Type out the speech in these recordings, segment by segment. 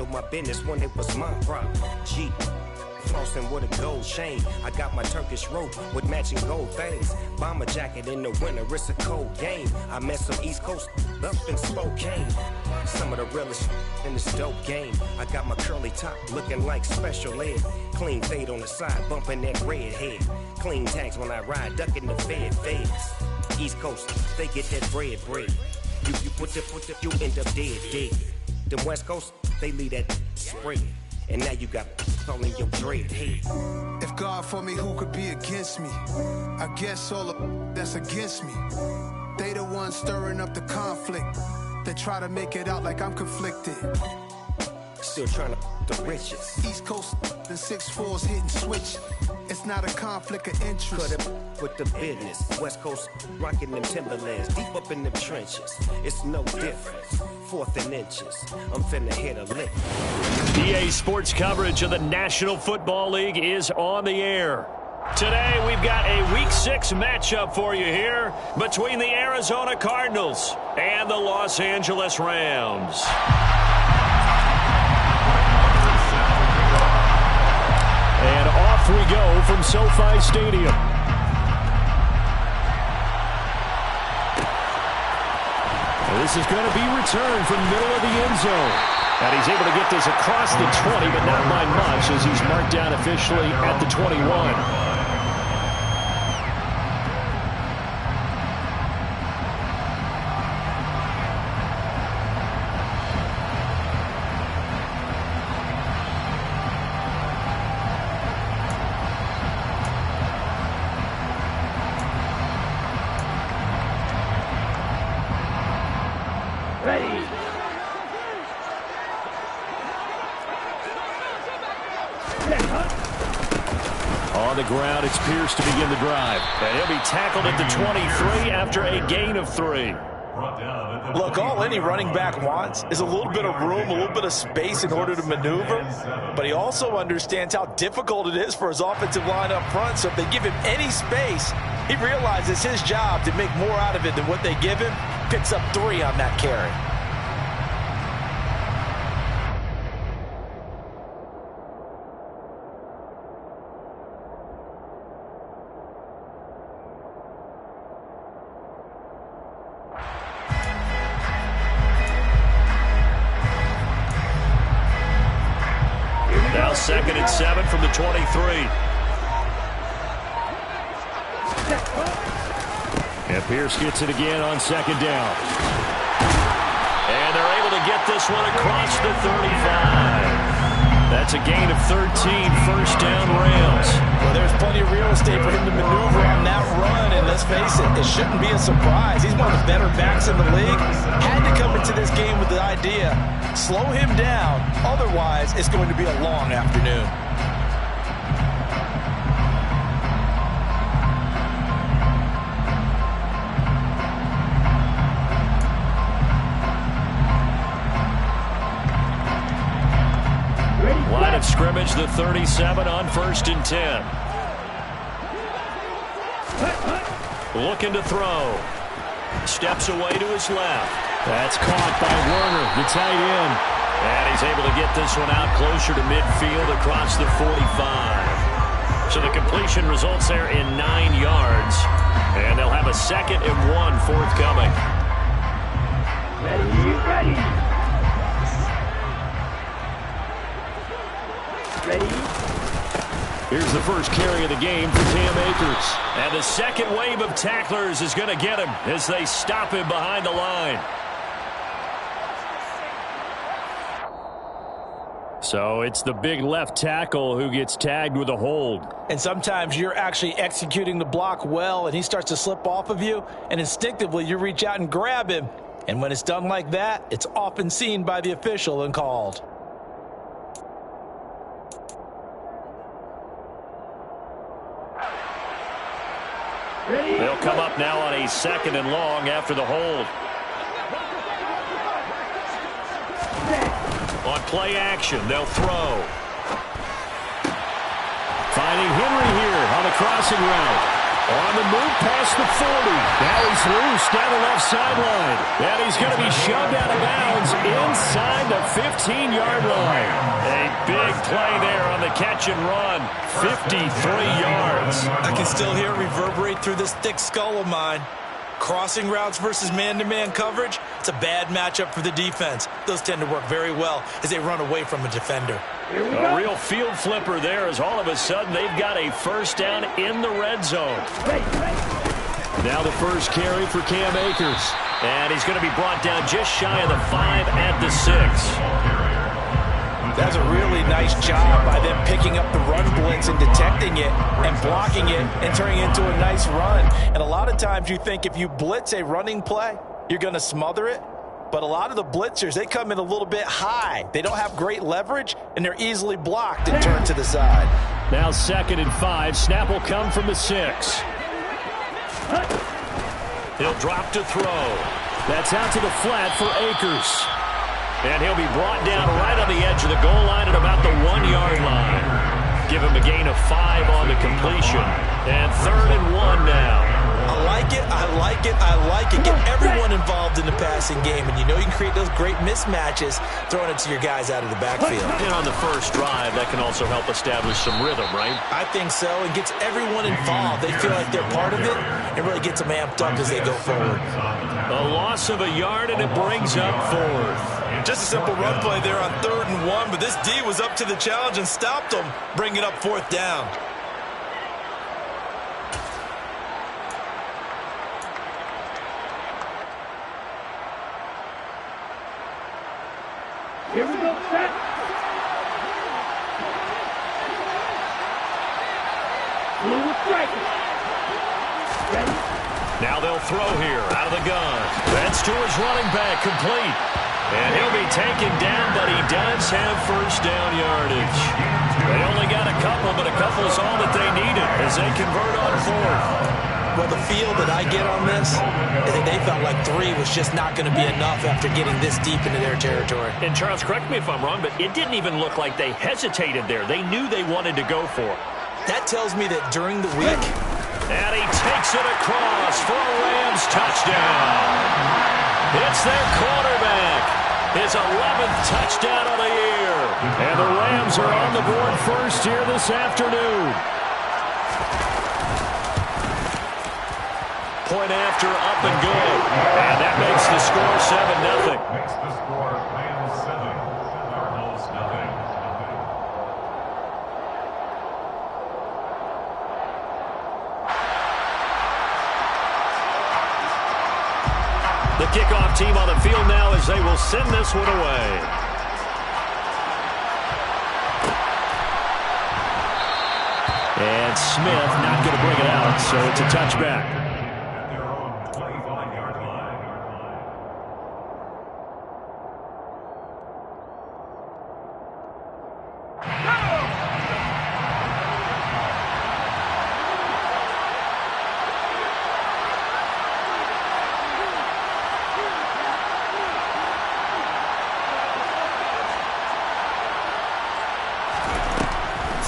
handle my business when it was my problem. G. Flossing with a gold chain. I got my Turkish rope with matching gold things. Bomber jacket in the winter, it's a cold game. I met some East Coast up in Spokane. Some of the realest in this dope game. I got my curly top looking like special ed. Clean fade on the side, bumping that red head. Clean tags when I ride, ducking the feds. East Coast, they get that bread. You put the, you end up dead. Them West Coast, they leave that spread. And now you got all in your dread head. If God for me, who could be against me? I guess all the that's against me. They the ones stirring up the conflict. They try to make it out like I'm conflicted. Still trying to the riches. East Coast and 6'4's hitting switch. It's not a conflict of interest. Cut it with the business. West Coast rocking them Timberlands, deep up in them trenches. It's no difference. 4th and inches. I'm finna hit a lick. EA Sports coverage of the National Football League is on the air. Today we've got a Week 6 matchup for you here between the Arizona Cardinals and the Los Angeles Rams. And off we go from SoFi Stadium. This is going to be returned from the middle of the end zone. And he's able to get this across the 20, but not by much as he's marked down officially at the 21. On the ground, it's Pierce to begin the drive. And he'll be tackled at the 23 after a gain of 3. Look, all any running back wants is a little bit of room, a little bit of space in order to maneuver. But he also understands how difficult it is for his offensive line up front. So if they give him any space, he realizes his job to make more out of it than what they give him. Picks up 3 on that carry. Now 2nd and 7 from the 23. And Pierce gets it again on 2nd down. And they're able to get this one across the 35. That's a gain of 13, 1st down Rams. Well, there's plenty of real estate for him to maneuver on that run, and let's face it, it shouldn't be a surprise. He's one of the better backs in the league. Had to come into this game with the idea, slow him down, otherwise it's going to be a long afternoon. Line of scrimmage, the 37 on 1st and 10. Looking to throw. Steps away to his left. That's caught by Werner, the tight end. And he's able to get this one out closer to midfield across the 45. So the completion results there in 9 yards. And they'll have a 2nd and 1 forthcoming. Ready. Here's the first carry of the game for Cam Akers. And the second wave of tacklers is going to get him as they stop him behind the line. So it's the big left tackle who gets tagged with a hold. And sometimes you're actually executing the block well, and he starts to slip off of you, and instinctively you reach out and grab him. And when it's done like that, it's often seen by the official and called. They'll come up now on a 2nd and long after the hold. On play action, they'll throw. Finding Henry here on the crossing route. On the move past the 40. Now he's loose down the left sideline. And he's going to be shoved out of bounds inside the 15-yard line. A big play there on the catch and run. 53 yards. I can still hear it reverberate through this thick skull of mine. Crossing routes versus man-to-man coverage, it's a bad matchup for the defense. Those tend to work very well as they run away from a defender. A real field flipper there as all of a sudden they've got a first down in the red zone. Now the first carry for Cam Akers. And he's going to be brought down just shy of the 5 at the 6. That's a really nice job by them picking up the run blitz and detecting it and blocking it and turning it into a nice run. And a lot of times you think if you blitz a running play, you're going to smother it. But a lot of the blitzers, they come in a little bit high. They don't have great leverage, and they're easily blocked and turned to the side. Now 2nd and 5. Snap will come from the 6. He'll drop to throw. That's out to the flat for Akers. And he'll be brought down right on the edge of the goal line at about the 1-yard line. Give him a gain of 5 on the completion. And 3rd and 1 now. I like it, I like it, I like it. Get everyone involved in the passing game, and you know you can create those great mismatches throwing it to your guys out of the backfield. And on the first drive, that can also help establish some rhythm, right? I think so. It gets everyone involved. They feel like they're part of it. It really gets them amped up as they go forward. A loss of a yard, and it brings up 4th. Just a simple run play there on 3rd and 1, but this D was up to the challenge and stopped them, bringing up 4th down. Here we go, set. Blue with striker. Ready? Now they'll throw here out of the gun. That's to his running back, complete. And he'll be taken down, but he does have first down yardage. They only got a couple, but a couple is all that they needed as they convert on 4th. Well, the feel that I get on this is that they felt like 3 was just not going to be enough after getting this deep into their territory. And Charles, correct me if I'm wrong, but it didn't even look like they hesitated there. They knew they wanted to go for it. That tells me that during the week... And he takes it across for a Rams touchdown. It's their quarterback. His 11th touchdown of the year. And the Rams are on the board first here this afternoon. Point after, up and good. And that makes the score 7-0. Makes the score Rams 7, Cardinals 0. The kickoff team on the field now as they will send this one away. And Smith not going to bring it out, so it's a touchback.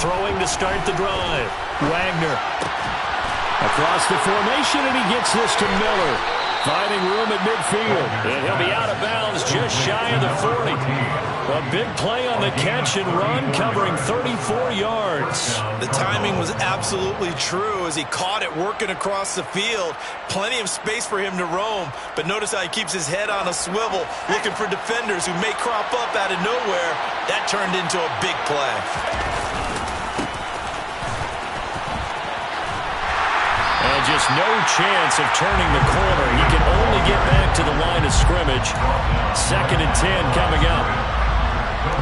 Throwing to start the drive. Wagner. Across the formation, and he gets this to Miller. Finding room at midfield. And he'll be out of bounds just shy of the 40. A big play on the catch and run, covering 34 yards. The timing was absolutely true as he caught it working across the field. Plenty of space for him to roam. But notice how he keeps his head on a swivel, looking for defenders who may crop up out of nowhere. That turned into a big play. And just no chance of turning the corner. He can only get back to the line of scrimmage. 2nd and 10 coming up.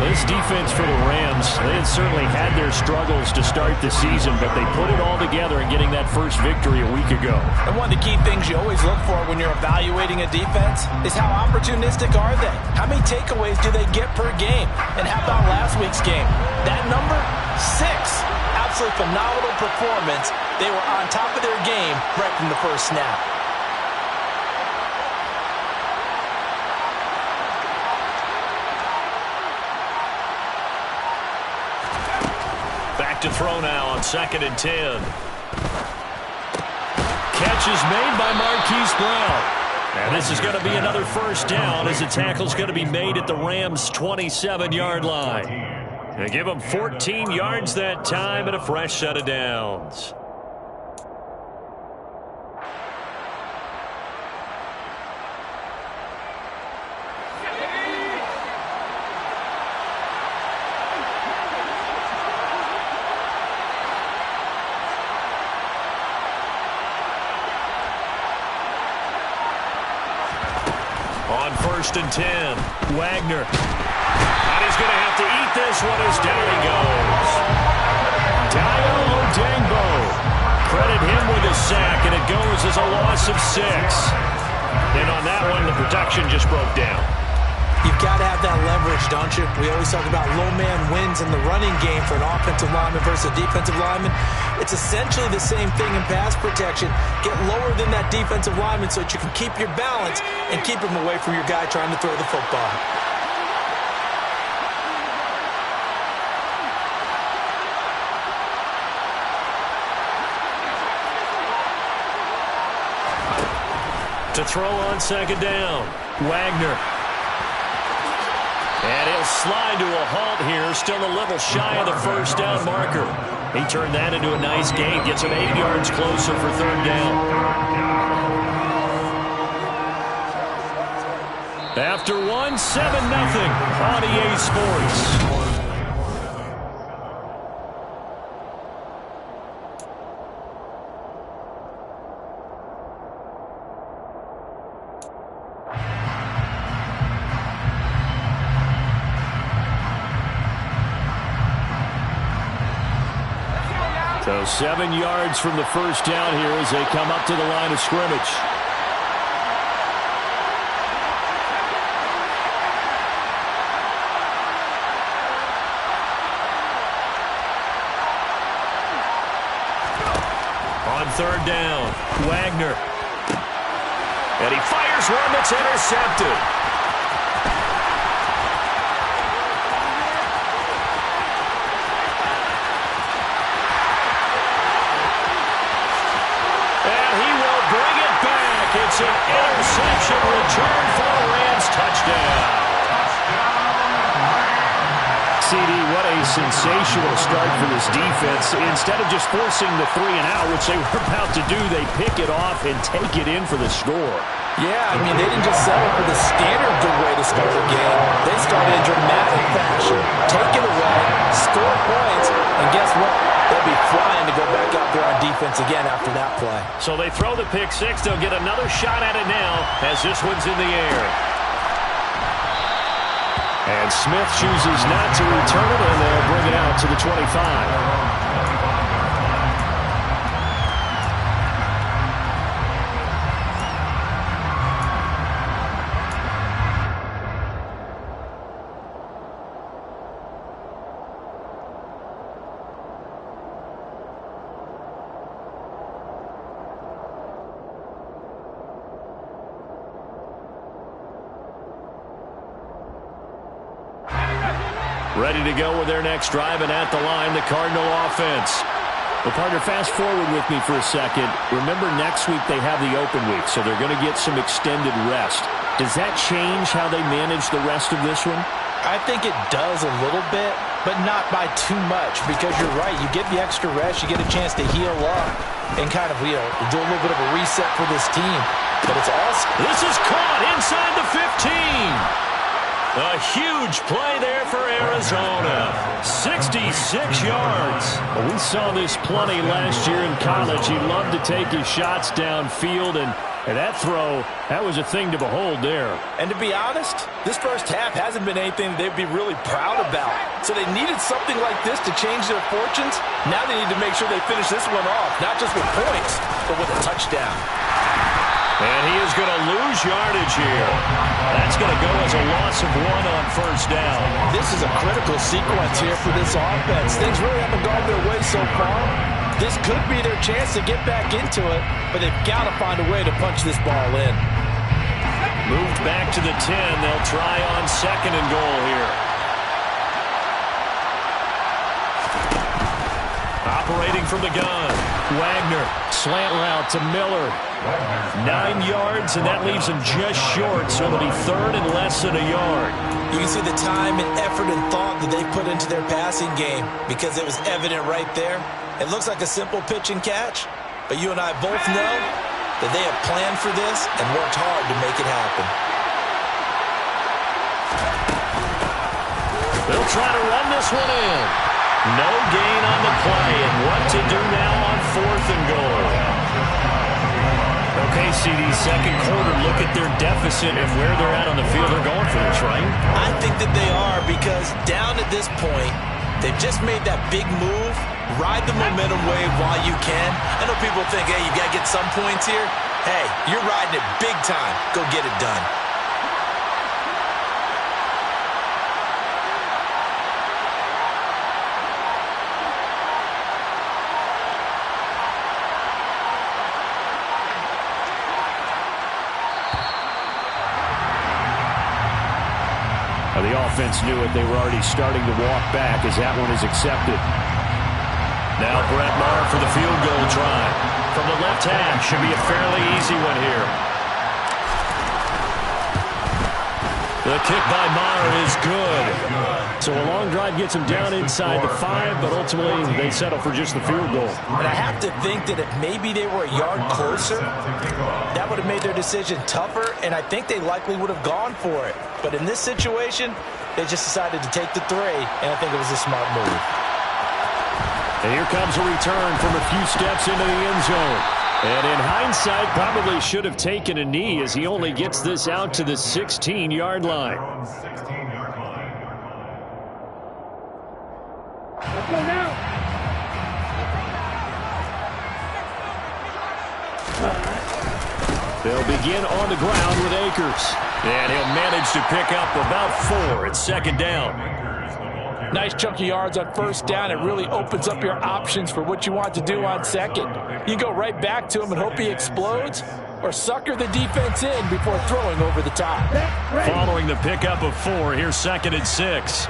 This defense for the Rams, they had certainly had their struggles to start the season, but they put it all together in getting that first victory a week ago. And one of the key things you always look for when you're evaluating a defense is how opportunistic are they? How many takeaways do they get per game? And how about last week's game? That number, 6. Absolutely phenomenal performance. They were on top of their game right from the first snap. Back to throw now on 2nd and 10. catch is made by Marquise Brown. And this is going to be another first down as the tackle is going to be made at the Rams' 27-yard line. They give them 14 yards that time and a fresh set of downs. On 1st and 10, Wagner. And he's going to have to eat this one as down he goes. Dayo Odeyingbo. Credit him with a sack, and it goes as a loss of 6. And on that one, the protection just broke down. You've got to have that leverage, don't you? We always talk about low man wins in the running game for an offensive lineman versus a defensive lineman. It's essentially the same thing in pass protection. Get lower than that defensive lineman so that you can keep your balance and keep him away from your guy trying to throw the football. To throw on 2nd down, Wagner. And he'll slide to a halt here, still a little shy of the first down marker. He turned that into a nice gain, gets him 8 yards closer for 3rd down. After 1, 7-0 on EA Sports. So 7 yards from the first down here as they come up to the line of scrimmage. On 3rd down, Wagner. And he fires one that's intercepted. It's an interception return for a Rams touchdown. CD, what a sensational start for this defense. Instead of just forcing the 3 and out, which they were about to do, they pick it off and take it in for the score. Yeah, I mean, they didn't just settle for the standard good way to start the game. They started in dramatic fashion, take it away, score points, and guess what? They'll be flying to go back out there on defense again after that play. So they throw the pick 6. They'll get another shot at it now as this one's in the air. And Smith chooses not to return it, and they'll bring it out to the 25. Ready to go with their next drive, and at the line, the Cardinal offense. Well, partner, fast forward with me for a second. Remember, next week they have the open week, so they're going to get some extended rest. Does that change how they manage the rest of this one? I think it does a little bit, but not by too much, because you're right. You get the extra rest, you get a chance to heal up and kind of, do a little bit of a reset for this team. But it's also... This is caught inside the 15. A huge play there for Arizona. 66 yards. Well, we saw this plenty last year in college. He loved to take his shots downfield, and that throw, that was a thing to behold there. And to be honest, this first half hasn't been anything they'd be really proud about. So they needed something like this to change their fortunes. Now they need to make sure they finish this one off, not just with points, but with a touchdown. And he is going to lose yardage here. That's going to go as a loss of 1 on first down. This is a critical sequence here for this offense. Things really haven't gone their way so far. This could be their chance to get back into it, but they've got to find a way to punch this ball in. Moved back to the 10. They'll try on 2nd and goal here. Operating from the gun, Wagner, slant route to Miller. 9 yards, and that leaves him just short, so it'll be third and less than a yard. You can see the time and effort and thought that they put into their passing game because it was evident right there. It looks like a simple pitch and catch, but you and I both know that they have planned for this and worked hard to make it happen. They'll try to run this one in. No gain on the play, and what to do now on 4th and goal. Okay, CD, second quarter, look at their deficit and where they're at on the field. They're going for this, right? I think that they are, because down at this point, they've just made that big move. Ride the momentum wave while you can. I know people think, hey, you got to get some points here. Hey, you're riding it big time. Go get it done. The offense knew it. They were already starting to walk back as that one is accepted. Now Brett Maher for the field goal try. From the left half, should be a fairly easy one here. The kick by Maher is good. So a long drive gets them down inside the 5, but ultimately they settle for just the field goal. And I have to think that if maybe they were a yard closer, that would have made their decision tougher, and I think they likely would have gone for it. But in this situation, they just decided to take the 3, and I think it was a smart move. And here comes a return from a few steps into the end zone. And in hindsight, probably should have taken a knee as he only gets this out to the 16-yard line. Let's go now. They'll begin on the ground with Akers. And he'll manage to pick up about 4 at second down. Nice chunky yards on first down. It really opens up your options for what you want to do on second. You go right back to him and hope he explodes, or sucker the defense in before throwing over the top. Following the pickup of 4, here's 2nd and 6.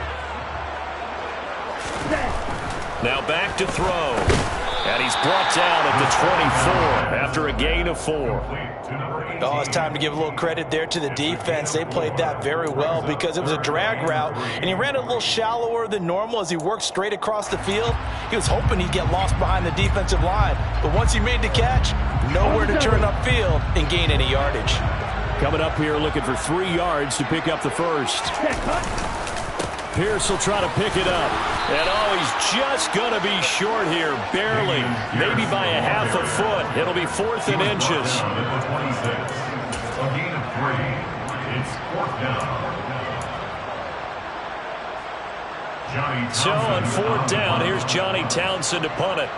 Now back to throw. And he's brought down at the 24 after a gain of 4. Oh, it's time to give a little credit there to the defense. They played that very well because it was a drag route, and he ran a little shallower than normal as he worked straight across the field. He was hoping he'd get lost behind the defensive line, but once he made the catch, nowhere to turn upfield and gain any yardage. Coming up here looking for 3 yards to pick up the first. Pierce will try to pick it up. And oh, he's just going to be short here, barely. Maybe by a half a foot. It'll be 4th and inches. A gain of 3. It's 4th down. So on 4th down, here's Johnny Townsend to punt it.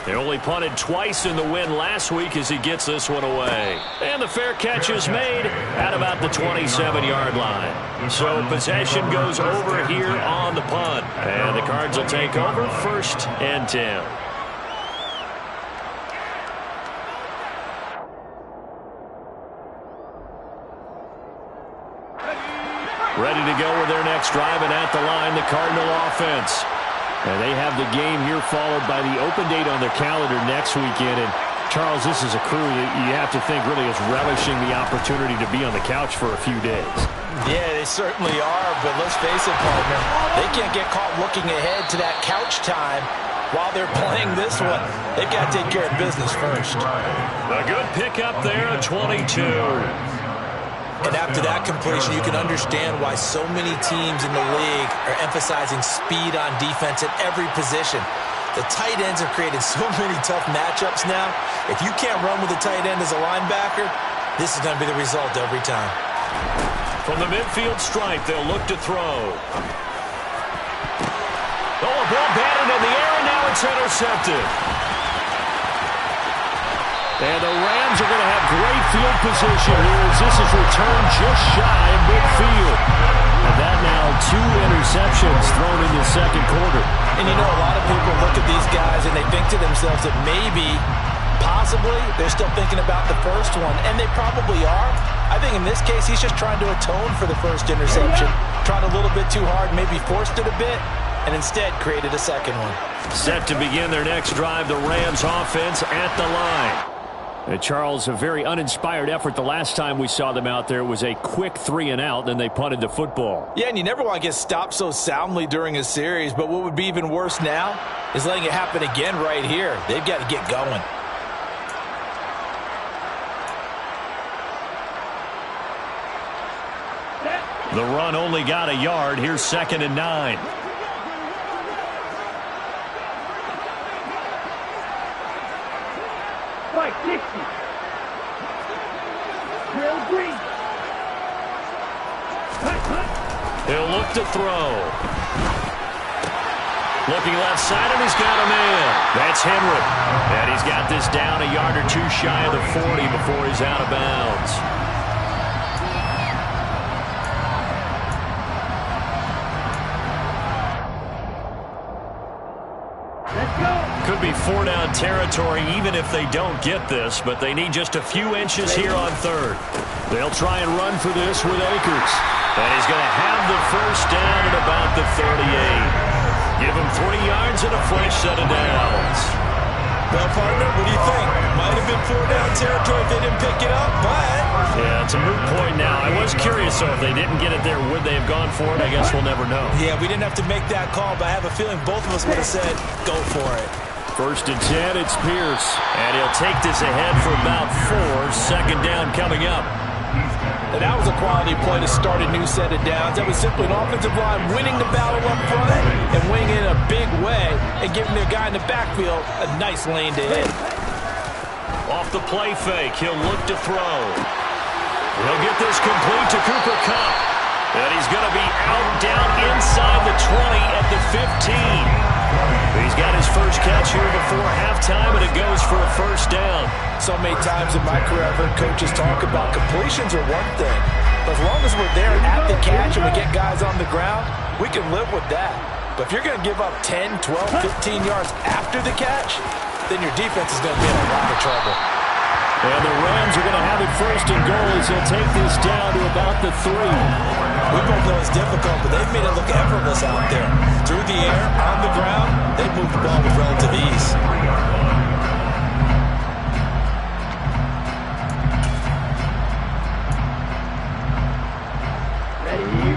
They only punted twice in the win last week as he gets this one away. And the fair catch is made at about the 27-yard line. So possession goes over here on the punt. And the Cards will take over 1st and 10. Ready to go with their next drive, and at the line, the Cardinal offense. And they have the game here followed by the open date on their calendar next weekend. And, Charles, this is a crew that you have to think really is relishing the opportunity to be on the couch for a few days. Yeah, they certainly are, but let's face it, partner. They can't get caught looking ahead to that couch time while they're playing this one. They've got to take care of business first. A good pickup there, 22. And after that completion, you can understand why so many teams in the league are emphasizing speed on defense at every position. The tight ends have created so many tough matchups now. If you can't run with a tight end as a linebacker, this is going to be the result every time. From the midfield stripe, they'll look to throw. Oh, a ball batted in the air, and now it's intercepted. And the Rams are going to have great field position here as this is returned just shy of midfield. And that now 2 interceptions thrown in the second quarter. And you know, a lot of people look at these guys and they think to themselves that maybe, possibly, they're still thinking about the first one. And they probably are. I think in this case, he's just trying to atone for the first interception. Tried a little bit too hard, maybe forced it a bit. and instead created a second one. Set to begin their next drive, the Rams offense at the line. Charles, a very uninspired effort the last time we saw them out there. It was a quick 3-and-out, then they punted the football. Yeah, and you never want to get stopped so soundly during a series, but what would be even worse now is letting it happen again right here. They've got to get going. The run only got a yard. Here's 2nd and 9. Spike Dixie. Real Green. He'll look to throw. Looking left side, and he's got a man. That's Henry. And he's got this down a yard or two shy of the 40 before he's out of bounds. Could be 4-down territory even if they don't get this, but they need just a few inches here on 3rd. They'll try and run for this with Akers. And he's going to have the first down at about the 38. Give him 3 yards and a fresh set of downs. Well, partner, what do you think? Might have been 4-down territory if they didn't pick it up, but... Yeah, it's a moot point now. I was curious, though, if they didn't get it there, would they have gone for it? I guess we'll never know. Yeah, we didn't have to make that call, but I have a feeling both of us would have said, go for it. 1st and 10, it's Pierce. And he'll take this ahead for about 4. 2nd down coming up. And that was a quality play to start a new set of downs. That was simply an offensive line winning the battle up front and winning it in a big way and giving their guy in the backfield a nice lane to hit. Off the play fake, he'll look to throw. He'll get this complete to Cooper Kupp. And he's going to be out down inside the 20 at the 15. He's got his first catch here before halftime, and it goes for a first down. So many times in my career, I've heard coaches talk about completions are one thing. But as long as we're there at the catch and we get guys on the ground, we can live with that. But if you're going to give up 10, 12, 15 yards after the catch, then your defense is going to be in a lot of trouble. And the Rams are going to have it 1st and goal as they'll take this down to about the 3. We both know it's difficult, but they've made it look effortless out there. Through the air, on the ground, they've moved the ball with relative ease.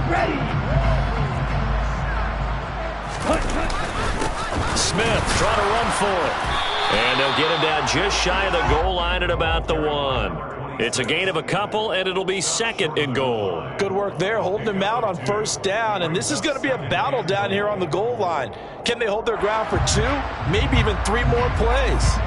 Ready. Smith trying to run for it. And they'll get him down just shy of the goal line at about the 1. It's a gain of a couple, and it'll be 2nd and goal. Good work there, holding him out on 1st down. And this is going to be a battle down here on the goal line. Can they hold their ground for 2, maybe even 3 more plays?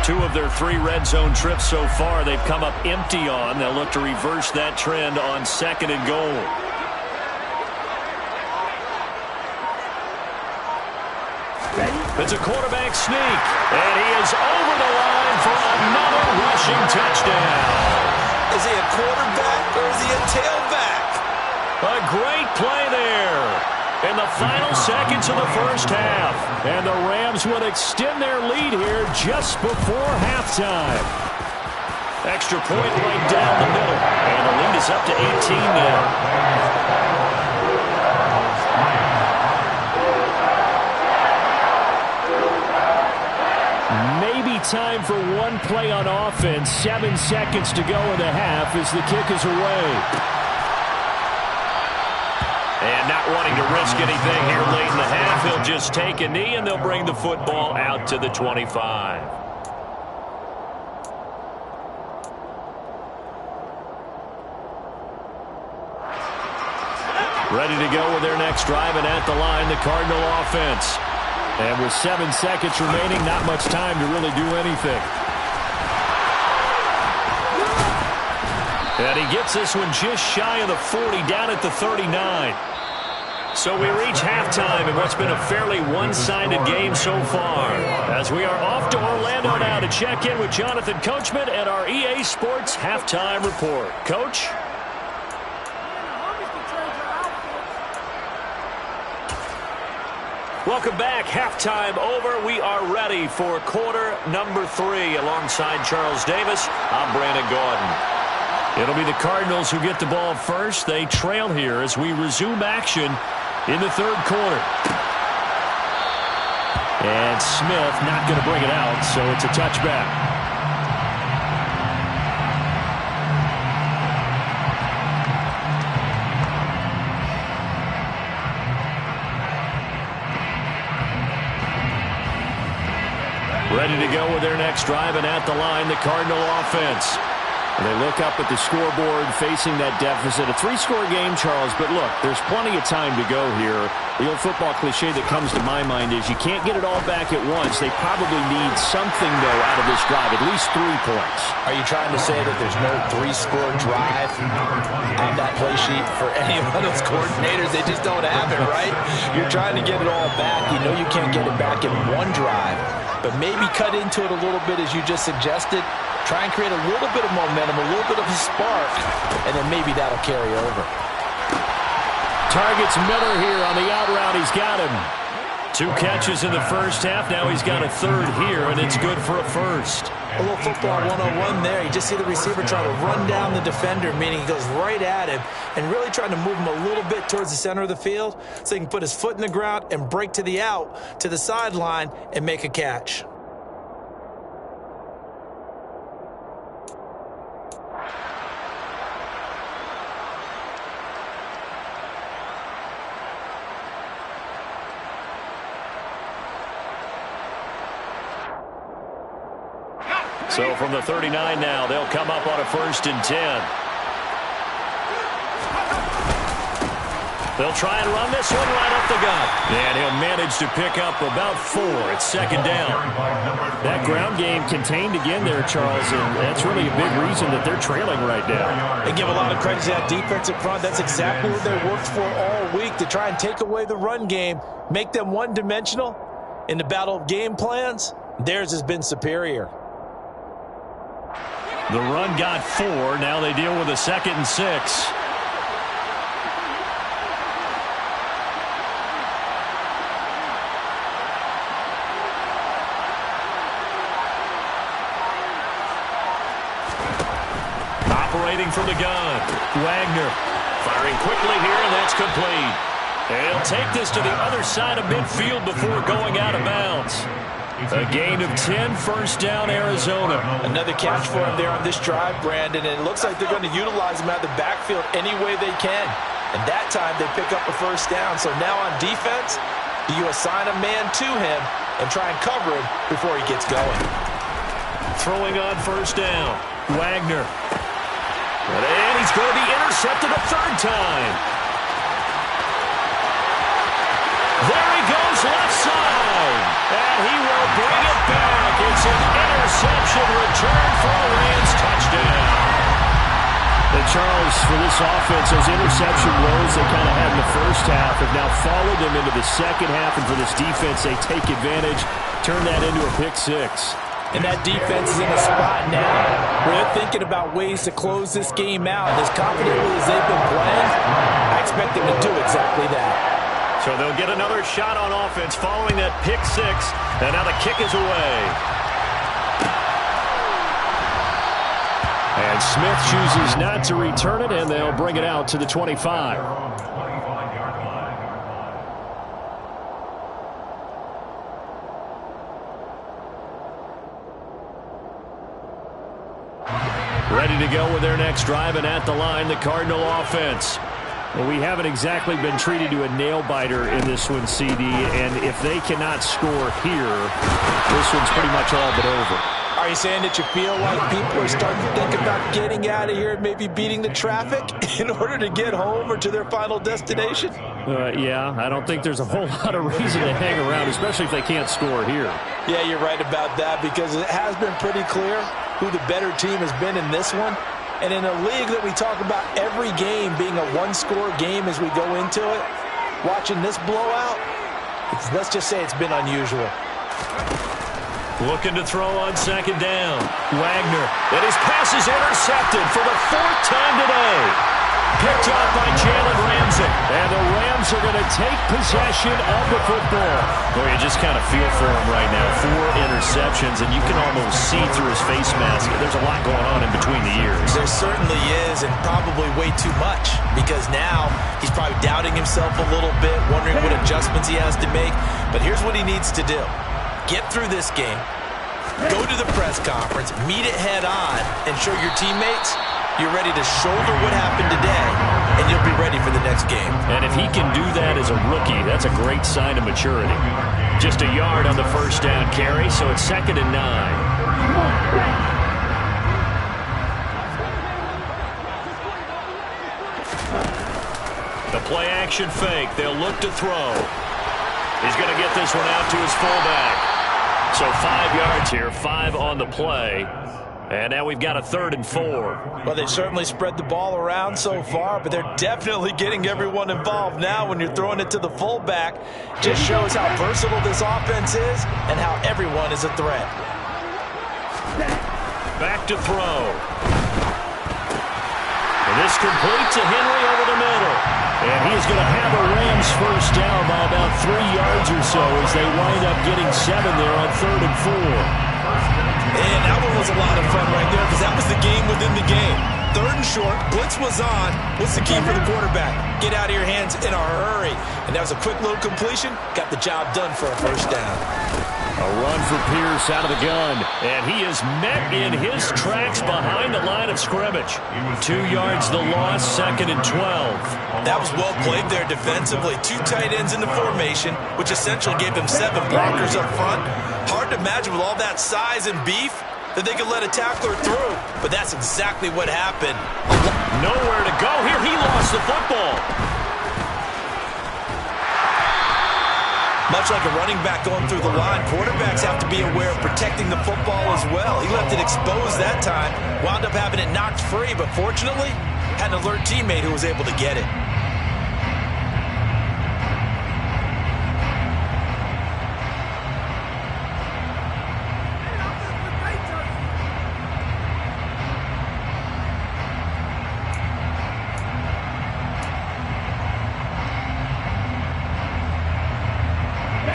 Two of their 3 red zone trips so far, they've come up empty on. They'll look to reverse that trend on 2nd and goal. It's a quarterback sneak, and he is over the line for another rushing touchdown. Is he a quarterback or is he a tailback? A great play there in the final seconds of the first half. And the Rams would extend their lead here just before halftime. Extra point right down the middle. And the lead is up to 18 now. Maybe time for one play on offense. 7 seconds to go in the half as the kick is away. And not wanting to risk anything here late in the half, he'll just take a knee, and they'll bring the football out to the 25. Ready to go with their next drive, and at the line, the Cardinal offense. And with 7 seconds remaining, not much time to really do anything. And he gets this one just shy of the 40, down at the 39. So we reach halftime in what's been a fairly one-sided game so far. As we are off to Orlando now to check in with Jonathan Coachman at our EA Sports Halftime Report. Coach? Welcome back. Halftime over. We are ready for quarter number 3. Alongside Charles Davis, I'm Brandon Gaudin. It'll be the Cardinals who get the ball first. They trail here as we resume action in the third quarter. And Smith not going to bring it out, so it's a touchback. Ready to go with their next drive, and at the line, the Cardinal offense. And they look up at the scoreboard facing that deficit. A 3-score game, Charles, but look, there's plenty of time to go here. The old football cliche that comes to my mind is you can't get it all back at once. They probably need something, though, out of this drive, at least 3 points. Are you trying to say that there's no 3-score drive on that play sheet for any of those coordinators? They just don't have it, right? You're trying to get it all back. You know you can't get it back in one drive, but maybe cut into it a little bit as you just suggested. Try and create a little bit of momentum, a little bit of a spark, and then maybe that'll carry over. Targets Miller here on the out route. He's got him. 2 catches in the first half. Now he's got a third here, and it's good for a first. A little football 101 there. You just see the receiver trying to run down the defender, meaning he goes right at him, and really trying to move him a little bit towards the center of the field so he can put his foot in the ground and break to the out, to the sideline, and make a catch. So from the 39 now, they'll come up on a 1st and 10. They'll try and run this one right up the gut. And he'll manage to pick up about 4. It's 2nd down. That ground game contained again there, Charles, and that's really a big reason that they're trailing right now. They give a lot of credit to that defensive front. That's exactly what they worked for all week, to try and take away the run game, make them one-dimensional. In the battle of game plans, theirs has been superior. The run got 4. Now they deal with a 2nd and 6. Operating from the gun. Wagner firing quickly here, and that's complete. They'll take this to the other side of midfield before going out of bounds. A gain of 10, 1st down, Arizona. Another catch for him there on this drive, Brandon, and it looks like they're going to utilize him out of the backfield any way they can. And that time they pick up a 1st down. So now on defense, do you assign a man to him and try and cover him before he gets going? Throwing on 1st down, Wagner. And he's going to be intercepted a 3rd time. There he goes, left side. And he will bring it back. It's an interception return for a Rams touchdown. And Charles, for this offense, those interception woes they kind of had in the first half have now followed them into the second half. And for this defense, they take advantage, turn that into a pick 6. And that defense is in a spot now where they're thinking about ways to close this game out. And as confidently as they've been playing, I expect them to do exactly that. So they'll get another shot on offense following that pick 6. And now the kick is away. And Smith chooses not to return it, and they'll bring it out to the 25. Ready to go with their next drive, and at the line, the Cardinal offense. Well, we haven't exactly been treated to a nail-biter in this one, CD, and if they cannot score here, this one's pretty much all but over. Are you saying that you feel like people are starting to think about getting out of here and maybe beating the traffic in order to get home or to their final destination? Yeah, I don't think there's a whole lot of reason to hang around, especially if they can't score here. Yeah, you're right about that, because it has been pretty clear who the better team has been in this one. And in a league that we talk about every game being a one-score game as we go into it, watching this blowout, let's just say it's been unusual. Looking to throw on 2nd down. Wagner. And his pass is intercepted for the 4th time today. picked off by Jalen Ramsey. And the Rams are going to take possession of the football. Boy, you just kind of feel for him right now. 4 interceptions, and you can almost see through his face mask. There's a lot going on in between the ears. There certainly is, and probably way too much, because now he's probably doubting himself a little bit, wondering what adjustments he has to make. But here's what he needs to do. Get through this game, go to the press conference, meet it head on, and show your teammates you're ready to shoulder what happened today, and you'll be ready for the next game. And if he can do that as a rookie, that's a great sign of maturity. Just a yard on the first down carry, so it's 2nd and 9. The play action fake. They'll look to throw. He's going to get this one out to his fullback. So 5 yards here, 5 on the play. And now we've got a 3rd and 4. Well, they've certainly spread the ball around so far, but they're definitely getting everyone involved now when you're throwing it to the fullback. Just shows how versatile this offense is and how everyone is a threat. Back to throw. And this complete to Henry over the middle. And he's going to have a Rams first down by about 3 yards or so as they wind up getting 7 there on 3rd and 4. And that one was a lot of fun right there because that was the game within the game. 3rd and short, blitz was on. What's the key for the quarterback? Get out of your hands in a hurry. And that was a quick little completion. Got the job done for a first down. A run for Pierce out of the gun. And he is met in his tracks behind the line of scrimmage. 2 yards the loss, 2nd and 12. That was well played there defensively. 2 tight ends in the formation, which essentially gave them 7 blockers up front. Hard to imagine with all that size and beef that they could let a tackler through. But that's exactly what happened. Nowhere to go here. He lost the football. Much like a running back going through the line, quarterbacks have to be aware of protecting the football as well. He left it exposed that time, wound up having it knocked free, but fortunately, had an alert teammate who was able to get it.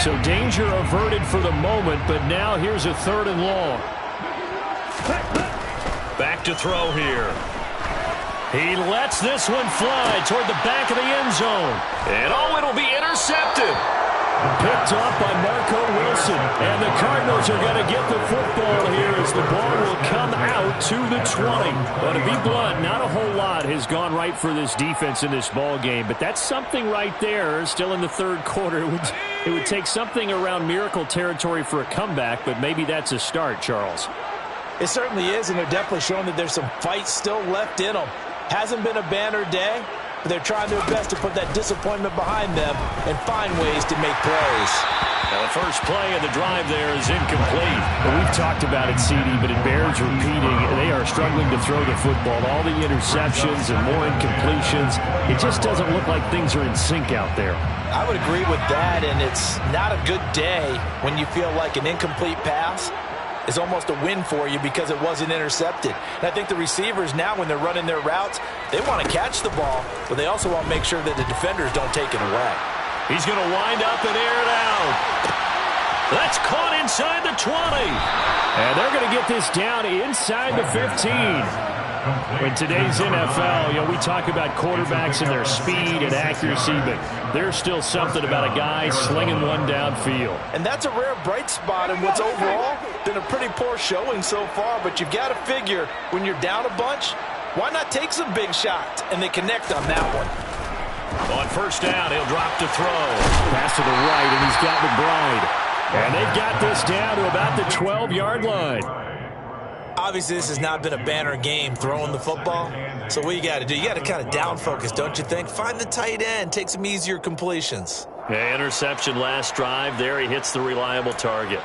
So danger averted for the moment, but now here's a 3rd and long. Back to throw here. He lets this one fly toward the back of the end zone. And oh, it'll be intercepted. Picked off by Marco Wilson. And the Cardinals are going to get the football here as the ball will come out to the 20. But to be blunt, not a whole lot has gone right for this defense in this ball game. But that's something right there. Still in the 3rd quarter. It would take something around miracle territory for a comeback, but maybe that's a start, Charles. It certainly is, and they're definitely showing that there's some fight still left in them. Hasn't been a banner day, but they're trying their best to put that disappointment behind them and find ways to make plays. Now the first play of the drive there is incomplete. Well, we've talked about it, CD, but it bears repeating. They are struggling to throw the football. All the interceptions and more incompletions. It just doesn't look like things are in sync out there. I would agree with that, and it's not a good day when you feel like an incomplete pass is almost a win for you because it wasn't intercepted. And I think the receivers now, when they're running their routes, they want to catch the ball, but they also want to make sure that the defenders don't take it away. He's going to wind up and air it out. That's caught inside the 20. And they're going to get this down inside the 15. In today's NFL, we talk about quarterbacks and their speed and accuracy, but there's still something about a guy slinging one downfield. And that's a rare bright spot in what's overall been a pretty poor showing so far, but you've got to figure when you're down a bunch, why not take some big shots? And they connect on that one. On first down, he'll drop to throw. Pass to the right, and he's got McBride. And they've got this down to about the 12-yard line. Obviously, this has not been a banner game throwing the football. So what you got to do, you got to kind of down focus, don't you think? Find the tight end, take some easier completions. Yeah, interception last drive. There he hits the reliable target.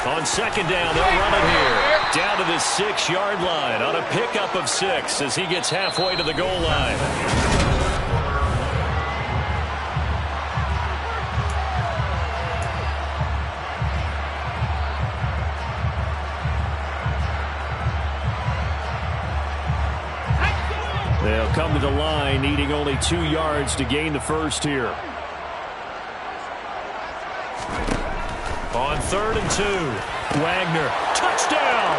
On second down, they'll run it here. Down to the 6-yard line on a pickup of 6 as he gets halfway to the goal line. They'll come to the line, needing only 2 yards to gain the first here. On 3rd and 2, Wagner, touchdown!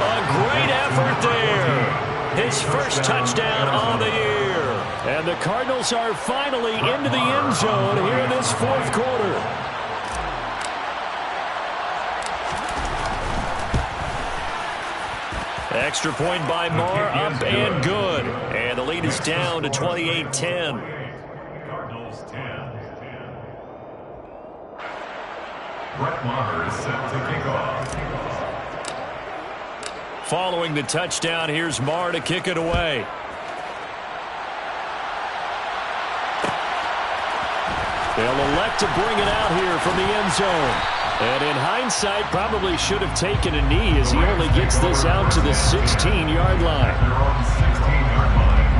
A great effort there. His first touchdown on the year. And the Cardinals are finally into the end zone here in this 4th quarter. Extra point by Marr, up and good. And the lead is down to 28-10. Cardinals 10. Brett Maher is set to kick off. Following the touchdown, here's Marr to kick it away. They'll elect to bring it out here from the end zone. And in hindsight, probably should have taken a knee as he only gets this out to the 16-yard line. They're on 16-yard line.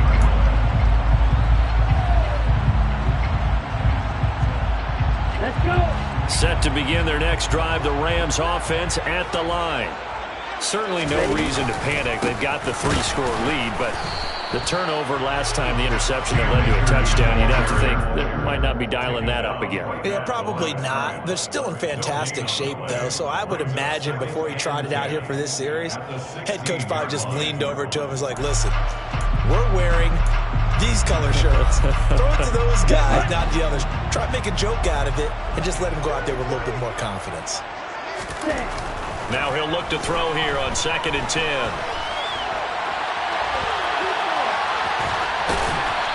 Let's go. Set to begin their next drive, the Rams offense at the line. Certainly no reason to panic. They've got the 3-score lead, but the turnover last time, the interception that led to a touchdown, you'd have to think they might not be dialing that up again. Yeah, probably not. They're still in fantastic shape, though, so I would imagine before he trotted out here for this series, head coach probably just leaned over to him and was like, listen, we're wearing these color shirts. Throw it to those guys, not the others. Try to make a joke out of it and just let him go out there with a little bit more confidence. Now he'll look to throw here on 2nd and 10.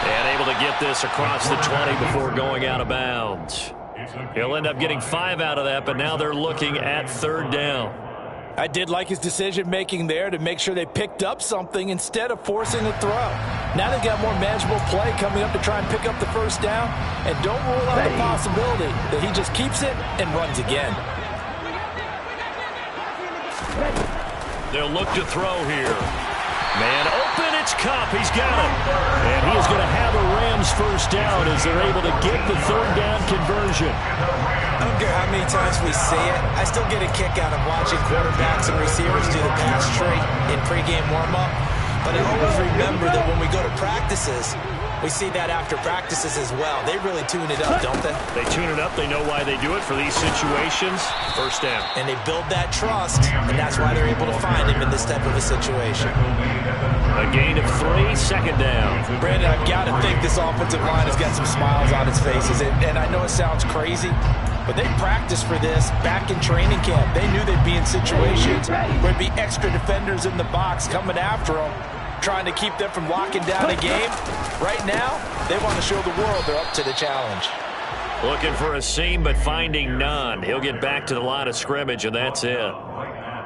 And able to get this across the 20 before going out of bounds. He'll end up getting 5 out of that, but now they're looking at 3rd down. I did like his decision-making there to make sure they picked up something instead of forcing a throw. Now they've got more manageable play coming up to try and pick up the 1st down, and don't rule out the possibility that he just keeps it and runs again. They'll look to throw here. Man open, it's Kupp. He's got it. And he is going to have a Rams 1st down as they're able to get the 3rd down conversion. I don't care how many times we see it. I still get a kick out of watching quarterbacks and receivers do the pass tree in pregame warm-up. But I always remember that when we go to practices, we see that after practices as well. They really tune it up, don't they? They tune it up. They know why they do it for these situations. 1st down. And they build that trust, and that's why they're able to find him in this type of a situation. A gain of 3, 2nd down. Brandon, I've got to think this offensive line has got some smiles on its faces. And I know it sounds crazy, but they practiced for this back in training camp. They knew they'd be in situations where there'd be extra defenders in the box coming after them, trying to keep them from locking down a game. Right now, they want to show the world they're up to the challenge. Looking for a seam, but finding none. He'll get back to the line of scrimmage, and that's it.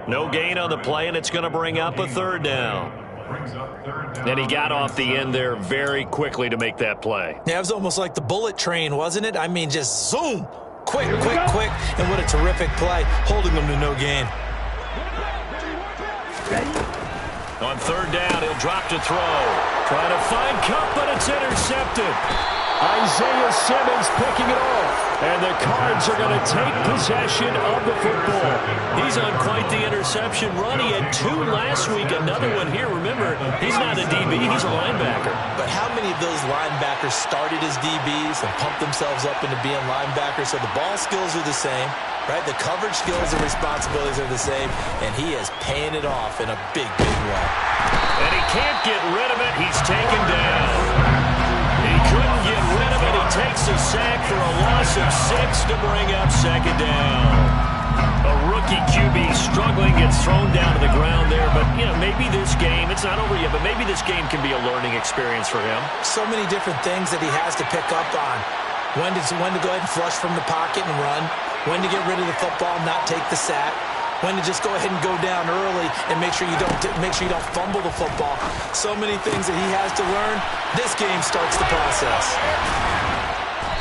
No gain on the play, and it's going to bring up a 3rd down. And he got off the end there very quickly to make that play. Yeah, it was almost like the bullet train, wasn't it? I mean, just zoom. Quick, quick, quick. And what a terrific play, holding them to no gain. On 3rd down, he'll drop to throw. Trying to find Kupp, but it's intercepted. Isaiah Simmons picking it off. And the Cards are going to take possession of the football. He's on quite the interception run. He had 2 last week, another one here. Remember, he's not a DB, he's a linebacker. But how many of those linebackers started as DBs and pumped themselves up into being linebackers? So the ball skills are the same, right? The coverage skills and responsibilities are the same, and he is paying it off in a big, big way. And he can't get rid of it. He's taken down. He couldn't get rid of it. He takes a sack for a loss of 6 to bring up 2nd down. A rookie QB struggling, gets thrown down to the ground there. But, you know, maybe this game, it's not over yet, but maybe this game can be a learning experience for him. So many different things that he has to pick up on. When to go ahead and flush from the pocket and run. When to get rid of the football and not take the sack. When to just go ahead and go down early and make sure you don't fumble the football. So many things that he has to learn. This game starts the process.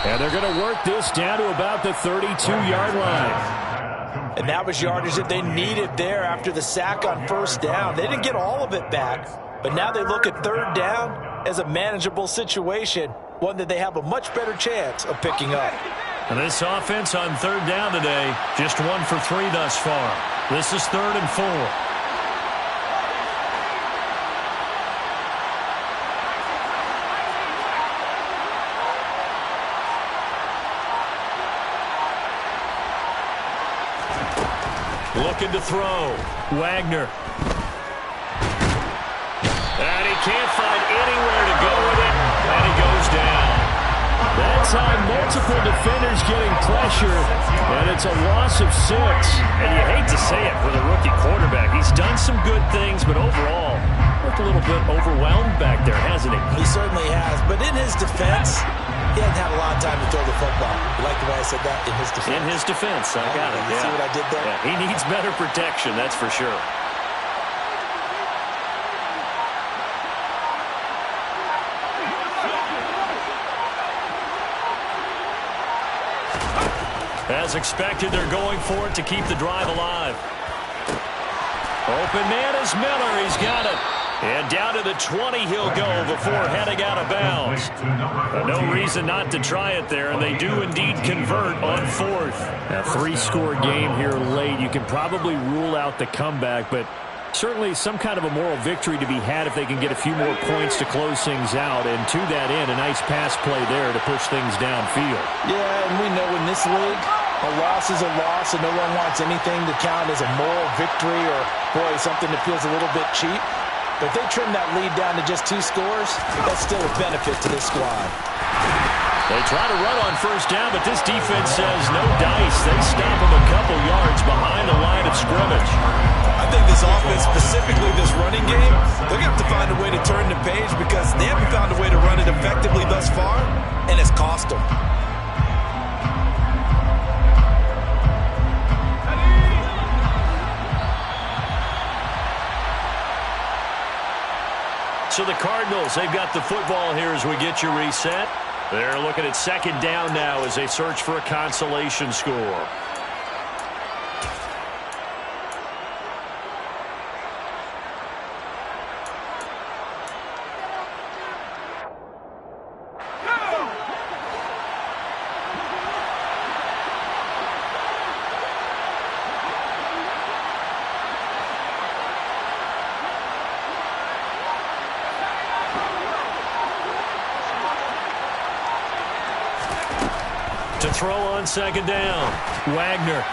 And they're going to work this down to about the 32-yard line. And that was yardage that they needed there after the sack on 1st down. They didn't get all of it back, but now they look at 3rd down as a manageable situation, one that they have a much better chance of picking up. And this offense on 3rd down today, just 1 for 3 thus far. This is 3rd and 4. Looking to throw. Wagner. And he can't find anywhere to go with it. And he goes down. That time, multiple defenders getting pressure, and it's a loss of 6. And you hate to say it with a rookie quarterback. He's done some good things, but overall, looked a little bit overwhelmed back there, hasn't he? He certainly has, but in his defense, he hadn't had a lot of time to throw the football. You like the way I said that? In his defense. In his defense, I got it. You see what I did there? Yeah, he needs better protection, that's for sure. As expected, they're going for it to keep the drive alive. Open man is Miller. He's got it. And down to the 20 he'll go before heading out of bounds. No reason not to try it there, and they do indeed convert on 4th. A 3-score game here late. You can probably rule out the comeback, but certainly some kind of a moral victory to be had if they can get a few more points to close things out. And to that end, a nice pass play there to push things downfield. Yeah, and we know in this league, a loss is a loss, and no one wants anything to count as a moral victory or, boy, something that feels a little bit cheap. But if they trim that lead down to just 2 scores, that's still a benefit to this squad. They try to run on first down, but this defense says no dice. They stop them a couple yards behind the line of scrimmage. I think this offense, specifically this running game, they're going to have to find a way to turn the page because they haven't found a way to run it effectively thus far, and it's cost them. So the Cardinals, they've got the football here as we get you reset. They're looking at second down now as they search for a consolation score. To throw on second down. Wagner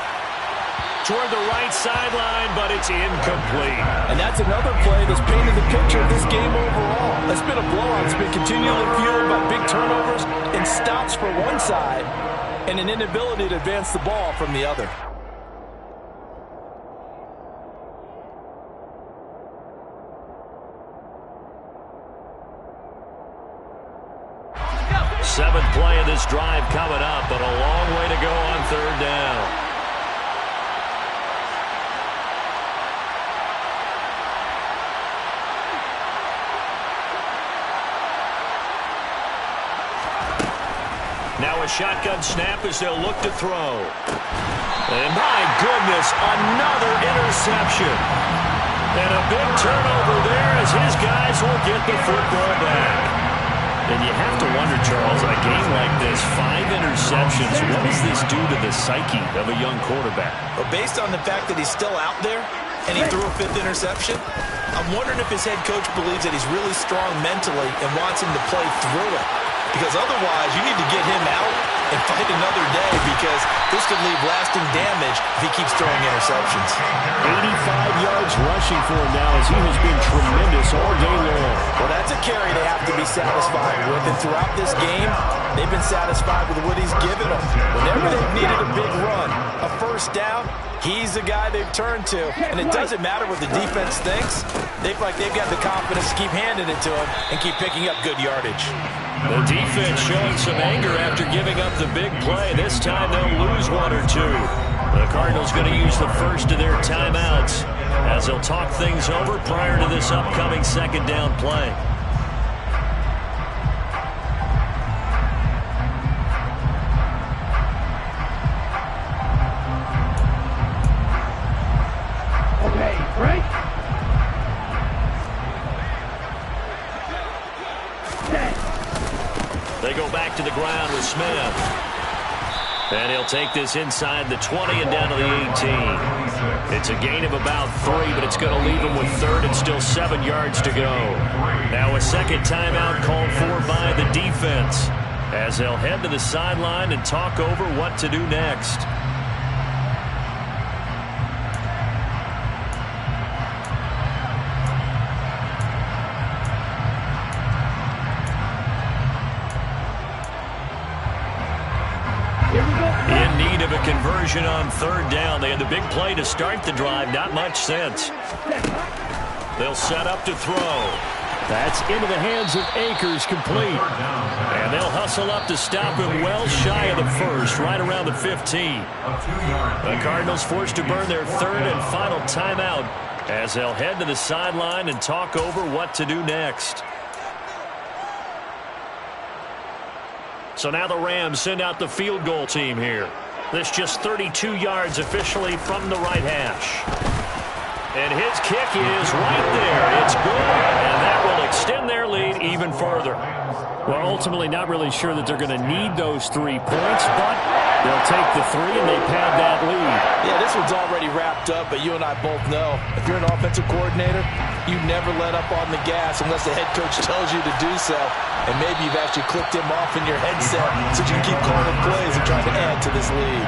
toward the right sideline, but it's incomplete. And that's another play that's painted the picture of this game overall. It's been a blowout. It's been continually fueled by big turnovers and stops for one side and an inability to advance the ball from the other. Seventh play of this drive coming up, but a long way to go on third down. Now a shotgun snap as they'll look to throw. And my goodness, another interception. And a big turnover there as his guys will get the football back. And you have to wonder, Charles, in a game like this, 5 interceptions, what does this do to the psyche of a young quarterback? But based on the fact that he's still out there and he threw a 5th interception, I'm wondering if his head coach believes that he's really strong mentally and wants him to play through it. Because otherwise, you need to get him out and fight another day because this could leave lasting damage if he keeps throwing interceptions. 85 yards rushing for him now as he has been tremendous all day long. Well, that's a carry they have to be satisfied with. And throughout this game, they've been satisfied with what he's given them. Whenever they've needed a big run, a first down, he's the guy they've turned to. And it doesn't matter what the defense thinks. They feel like they've got the confidence to keep handing it to him and keep picking up good yardage. The defense showing some anger after giving up the big play. This time they'll lose 1 or 2. The Cardinals going to use the first of their timeouts as they'll talk things over prior to this upcoming second down play. Okay, break. They go back to the ground with Smith. And he'll take this inside the 20 and down to the 18. It's a gain of about 3, but it's going to leave him with third and still 7 yards to go. Now a second timeout called for by the defense as they'll head to the sideline and talk over what to do next. of a conversion on third down. They had the big play to start the drive. Not much sense. They'll set up to throw. That's into the hands of Akers, complete. And they'll hustle up to stop him well shy of the first, right around the 15. The Cardinals forced to burn their third and final timeout as they'll head to the sideline and talk over what to do next. So now the Rams send out the field goal team here. This just 32 yards officially from the right hash. And his kick is right there. It's good, and that will extend their lead even further. Well, ultimately not really sure that they're going to need those 3 points, but they'll take the 3 and they pad that lead. Yeah, this one's already wrapped up, but you and I both know if you're an offensive coordinator, you never let up on the gas unless the head coach tells you to do so. And maybe you've actually clicked him off in your headset so you can keep calling plays and trying to add to this lead.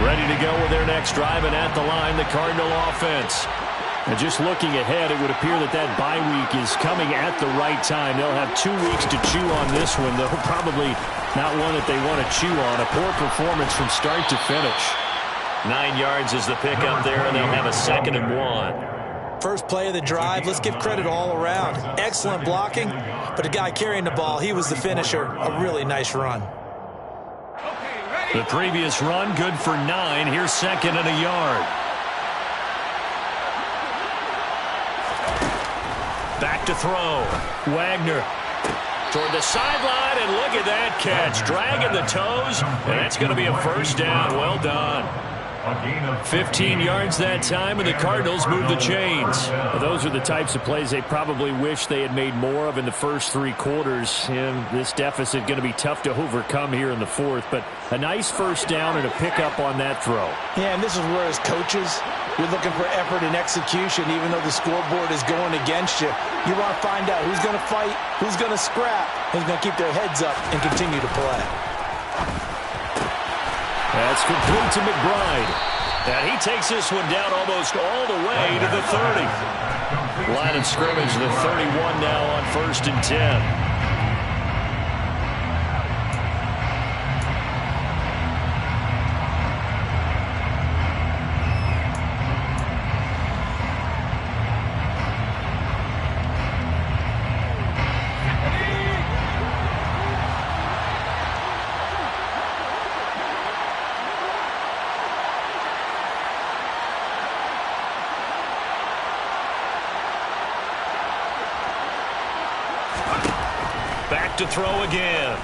Ready to go with their next drive, and at the line, the Cardinal offense. And just looking ahead, it would appear that that bye week is coming at the right time. They'll have 2 weeks to chew on this one, though probably not one that they want to chew on. A poor performance from start to finish. 9 yards is the pickup there, and they'll have a 2nd and 1. First play of the drive, let's give credit all around. Excellent blocking, but the guy carrying the ball, he was the finisher. A really nice run. The previous run, good for 9. Here's 2nd and a yard. Back to throw. Wagner toward the sideline, and look at that catch. Dragging the toes, and that's going to be a first down. Well done. 15 yards that time, and the Cardinals move the chains. Well, those are the types of plays they probably wish they had made more of in the first 3 quarters. And this deficit going to be tough to overcome here in the 4th. But a nice first down and a pickup on that throw. Yeah, and this is where as coaches, you're looking for effort and execution, even though the scoreboard is going against you. You want to find out who's going to fight, who's going to scrap, who's going to keep their heads up and continue to play. That's complete to McBride. And he takes this one down almost all the way to the 30. Line of scrimmage, the 31 now on 1st and 10. Back to throw again.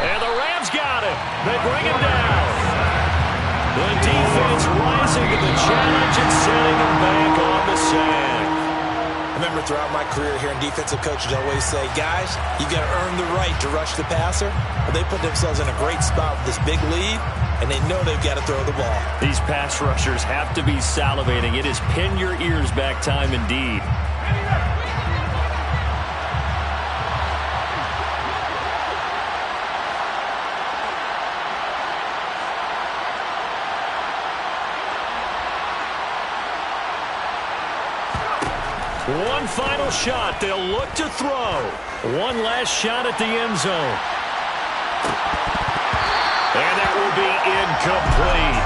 And the Rams got him. They bring him down. The defense rising to the challenge and sending him back on the sack. I remember throughout my career hearing defensive coaches always say, guys, you got to earn the right to rush the passer. But they put themselves in a great spot with this big lead, and they know they've got to throw the ball. These pass rushers have to be salivating. It is pin your ears back time indeed. One final shot. They'll look to throw. One last shot at the end zone. And that will be incomplete.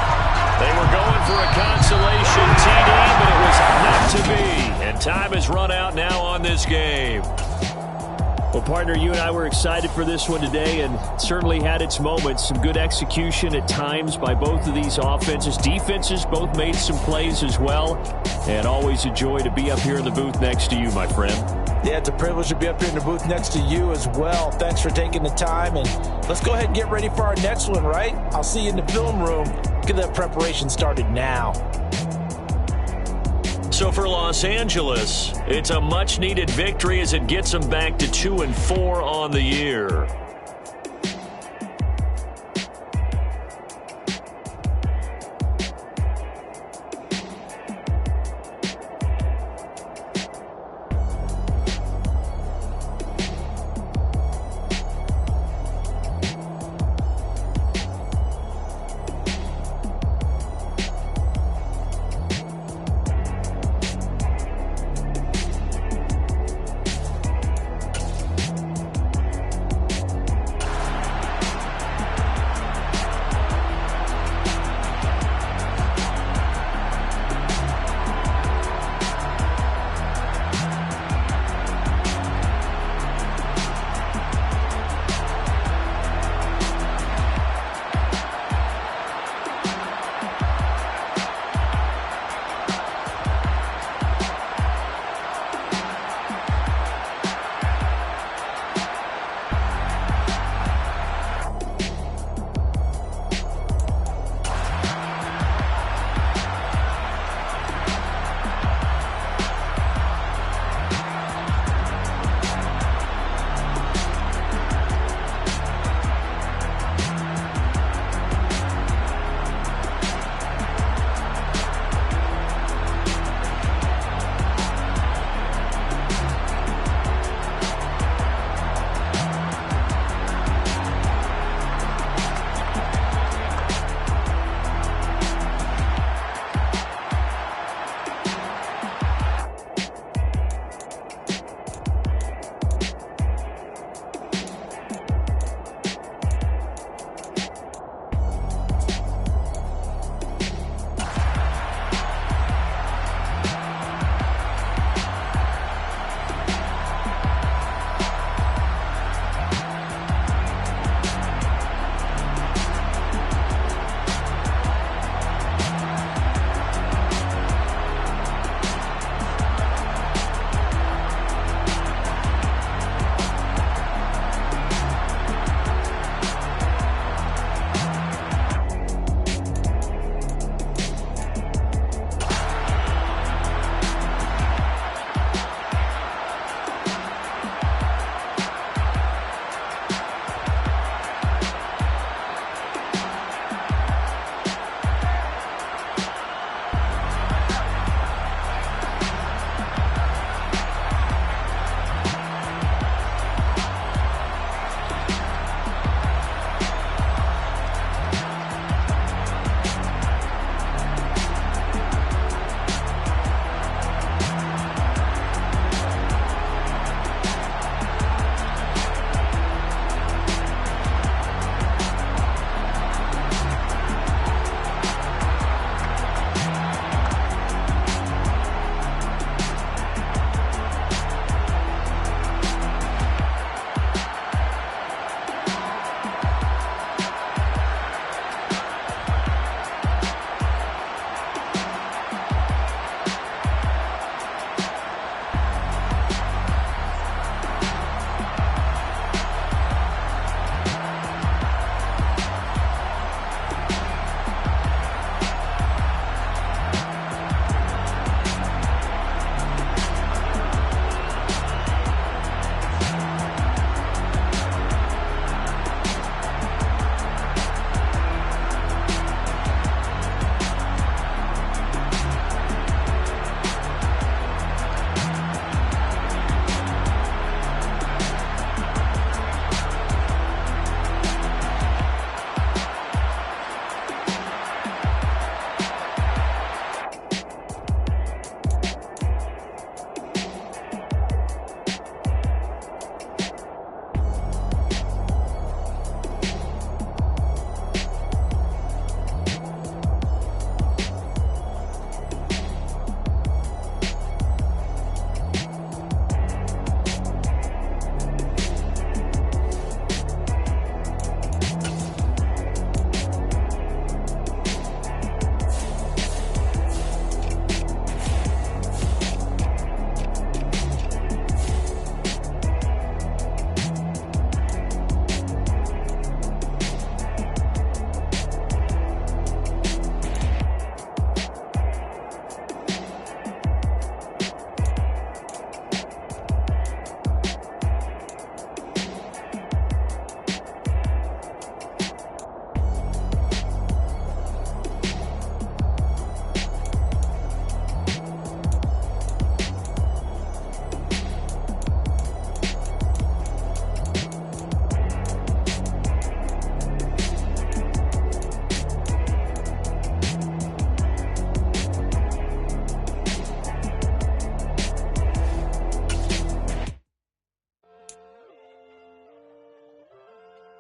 They were going for a consolation TD, but it was not to be. And time has run out now on this game. Well, partner, you and I were excited for this one today, and certainly had its moments. Some good execution at times by both of these offenses. Defenses both made some plays as well. And always a joy to be up here in the booth next to you, my friend. Yeah, it's a privilege to be up here in the booth next to you as well. Thanks for taking the time, and let's go ahead and get ready for our next one, right? I'll see you in the film room. Get that preparation started now. So for Los Angeles, it's a much-needed victory as it gets them back to 2-4 on the year.